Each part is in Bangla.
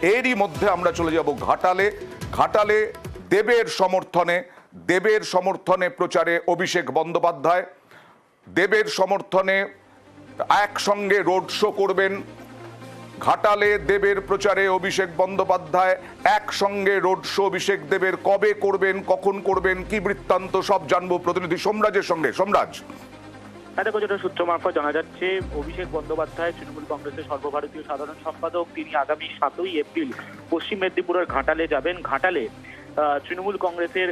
এরই মধ্যে আমরা চলে যাব ঘাটালে। ঘাটালে দেবের সমর্থনে প্রচারে অভিষেক বন্দ্যোপাধ্যায়। দেবের সমর্থনে একসঙ্গে রোড শো করবেন। ঘাটালে দেবের প্রচারে অভিষেক বন্দ্যোপাধ্যায়, একসঙ্গে রোড শো অভিষেক দেবের। কবে করবেন, কখন করবেন, কি বৃত্তান্ত সব জানবো প্রতিনিধি সোমরাজের সঙ্গে। সোমরাজ, দেখো, যেটা সূত্র মারফত জানা যাচ্ছে, অভিষেক বন্দ্যোপাধ্যায় তৃণমূল কংগ্রেসের সর্বভারতীয় সাধারণ সম্পাদক, তিনি আগামী 7ই এপ্রিল পশ্চিম মেদিনীপুরের ঘাটালে যাবেন। ঘাটালে তৃণমূল কংগ্রেসের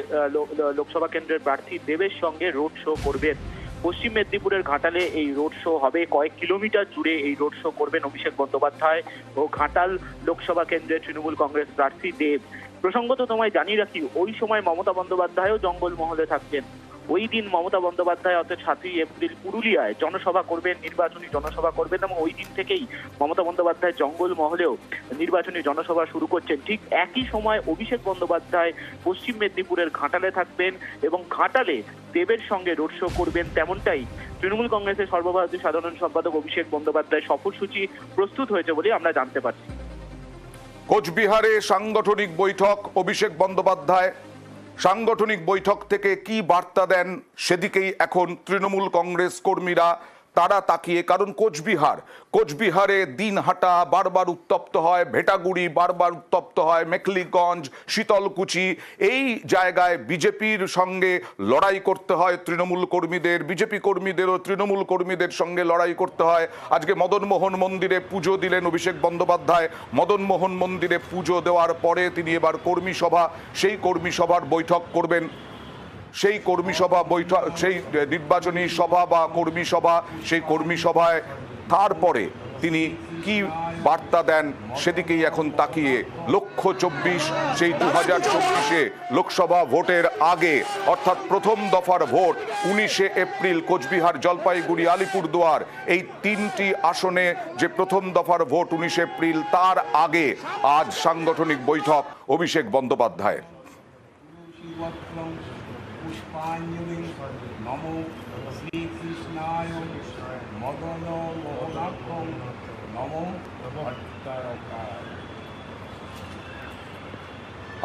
লোকসভা কেন্দ্রের প্রার্থী দেবের সঙ্গে রোড শো করবেন। পশ্চিম মেদিনীপুরের ঘাটালে এই রোড শো হবে। কয়েক কিলোমিটার জুড়ে এই রোড শো করবেন অভিষেক বন্দ্যোপাধ্যায় ও ঘাটাল লোকসভা কেন্দ্রের তৃণমূল কংগ্রেস প্রার্থী দেব। প্রসঙ্গত তোমায় জানিয়ে রাখি, ওই সময় মমতা বন্দ্যোপাধ্যায়ও জঙ্গলমহলে থাকবেন। ওই দিন মমতা বন্দ্যোপাধ্যায় অর্থাৎ 7ই এপ্রিল পুরুলিয়ায় জনসভা করবেন, নির্বাচনী জনসভা করবেন, এবং ওই দিন থেকেই মমতা বন্দ্যোপাধ্যায় জঙ্গলমহলেও নির্বাচনী জনসভা শুরু করছেন। ঠিক একই সময় অভিষেক বন্দ্যোপাধ্যায় পশ্চিম মেদিনীপুরের ঘাটালে থাকবেন এবং ঘাটালে দেবের সঙ্গে রোড শো করবেন। তেমনটাই তৃণমূল কংগ্রেসের সর্বভারতীয় সাধারণ সম্পাদক অভিষেক বন্দ্যোপাধ্যায় সফরসূচি প্রস্তুত হয়েছে বলে আমরা জানতে পারছি। কোচবিহারে সাংগঠনিক বৈঠক, অভিষেক বন্দ্যোপাধ্যায় সাংগঠনিক বৈঠক থেকে কি বার্তা দেন সেদিকেই এখন তৃণমূল কংগ্রেস কর্মীরা তারা তাকিয়ে। কারণ কোচবিহারে দিনহাটা বারবার উত্তপ্ত হয়, ভেটাগুড়ি বারবার উত্তপ্ত হয়, মেখলিগঞ্জ, শীতলকুচি, এই জায়গায় বিজেপির সঙ্গে লড়াই করতে হয় তৃণমূল কর্মীদের, বিজেপি কর্মীদেরও তৃণমূল কর্মীদের সঙ্গে লড়াই করতে হয়। আজকে মদনমোহন মন্দিরে পুজো দিলেন অভিষেক বন্দ্যোপাধ্যায়। মদনমোহন মন্দিরে পুজো দেওয়ার পরে তিনি এবার সেই কর্মী সভার বৈঠক করবেন। সেই কর্মী সভা বৈঠক, সেই নির্বাচনী সভা বা কর্মী সভা, সেই কর্মী সভায় তারপরে তিনি কি বার্তা দেন সেদিকেই এখন তাকিয়ে। লক্ষ্য 24, সেই 2024-এ লোকসভা ভোটের আগে, অর্থাৎ প্রথম দফার ভোট 19শে এপ্রিল কোচবিহার, জলপাইগুড়ি, আলিপুরদুয়ার, এই 3টি আসনে যে প্রথম দফার ভোট 19 এপ্রিল, তার আগে আজ সাংগঠনিক বৈঠক অভিষেক বন্দ্যোপাধ্যায়। পুষ্পাঞ্জলি নমো শ্রীকৃষ্ণায় মদন মোহনাক্ষং নমো ভট্টারকায়।